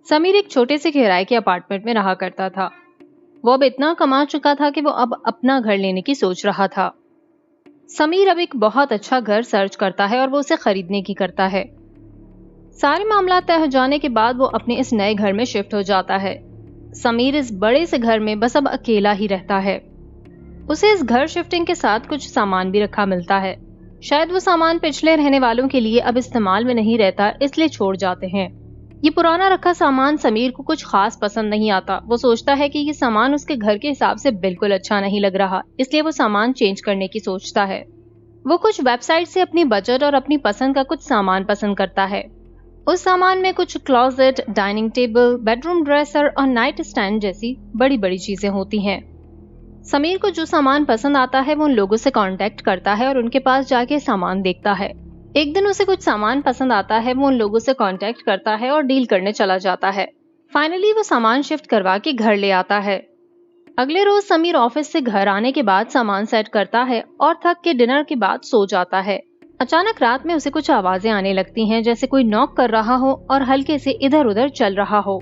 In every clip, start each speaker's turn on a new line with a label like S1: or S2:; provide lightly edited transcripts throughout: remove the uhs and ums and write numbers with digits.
S1: समीर एक छोटे से किराए के अपार्टमेंट में रहा करता था। वो अब इतना कमा चुका था कि वो अब अपना घर लेने की सोच रहा था। समीर अब एक बहुत अच्छा घर सर्च करता है और वो उसे खरीदने की करता है। सारे मामला तय हो जाने के बाद वो अपने इस नए घर में शिफ्ट हो जाता है। समीर इस बड़े से घर में बस अब अकेला ही रहता है। उसे इस घर शिफ्टिंग के साथ कुछ सामान भी रखा मिलता है। शायद वो सामान पिछले रहने वालों के लिए अब इस्तेमाल में नहीं रहता, इसलिए छोड़ जाते हैं। ये पुराना रखा सामान समीर को कुछ खास पसंद नहीं आता। वो सोचता है कि ये सामान उसके घर के हिसाब से बिल्कुल अच्छा नहीं लग रहा, इसलिए वो सामान चेंज करने की सोचता है। वो कुछ वेबसाइट से अपनी बजट और अपनी पसंद का कुछ सामान पसंद करता है। उस सामान में कुछ closet, dining table, bedroom dresser और नाइट स्टैंड जैसी बड़ी बड़ी चीजें होती हैं। समीर को जो सामान पसंद आता है वो उन लोगों से कांटेक्ट करता है और उनके पास जाके सामान देखता है। एक दिन उसे कुछ सामान पसंद आता है, वो उन लोगों से कांटेक्ट करता है और डील करने चला जाता है। फाइनली वो सामान शिफ्ट करवा के घर ले आता है। अगले रोज समीर ऑफिस से घर आने के बाद सामान सेट करता है और थक के डिनर के बाद सो जाता है। अचानक रात में उसे कुछ आवाजें आने लगती हैं, जैसे कोई नॉक कर रहा हो और हल्के से इधर उधर चल रहा हो।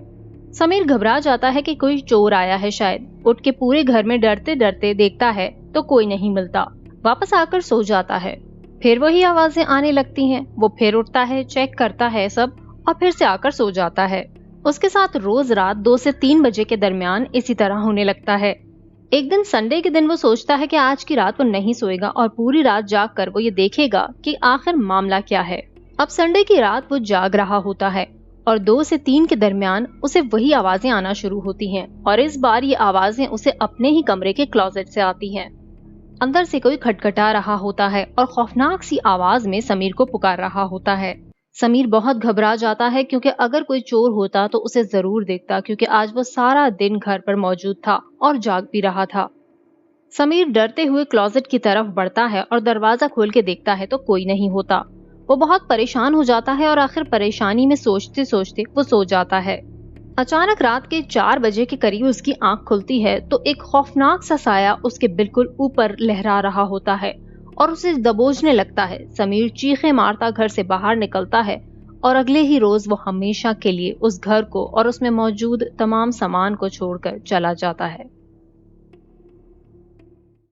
S1: समीर घबरा जाता है कि कोई चोर आया है शायद। उठ के पूरे घर में डरते डरते देखता है तो कोई नहीं मिलता। वापस आकर सो जाता है। फिर वही आवाजें आने लगती हैं। वो फिर उठता है, चेक करता है सब और फिर से आकर सो जाता है। उसके साथ रोज रात 2 से 3 बजे के दरमियान इसी तरह होने लगता है। एक दिन संडे के दिन वो सोचता है कि आज की रात वो नहीं सोएगा और पूरी रात जाग कर वो ये देखेगा कि आखिर मामला क्या है। अब संडे की रात वो जाग रहा होता है और 2 से 3 के दरमियान उसे वही आवाजें आना शुरू होती हैं और इस बार ये आवाजें उसे अपने ही कमरे के क्लोजेट से आती हैं। अंदर से कोई खटखटा रहा होता है और खौफनाक सी आवाज में समीर को पुकार रहा होता है। समीर बहुत घबरा जाता है क्योंकि अगर कोई चोर होता तो उसे जरूर देखता, क्योंकि आज वो सारा दिन घर पर मौजूद था और जाग भी रहा था। समीर डरते हुए क्लोजेट की तरफ बढ़ता है और दरवाजा खोल के देखता है तो कोई नहीं होता। वो बहुत परेशान हो जाता है और आखिर परेशानी में सोचते सोचते वो सो जाता है। अचानक रात के 4 बजे के करीब उसकी आंख खुलती है तो एक खौफनाक सा साया उसके बिल्कुल ऊपर लहरा रहा होता है और उसे दबोचने लगता है। समीर चीखें मारता घर से बाहर निकलता है और अगले ही रोज वो हमेशा के लिए उस घर को और उसमें मौजूद तमाम सामान को छोड़कर चला जाता है।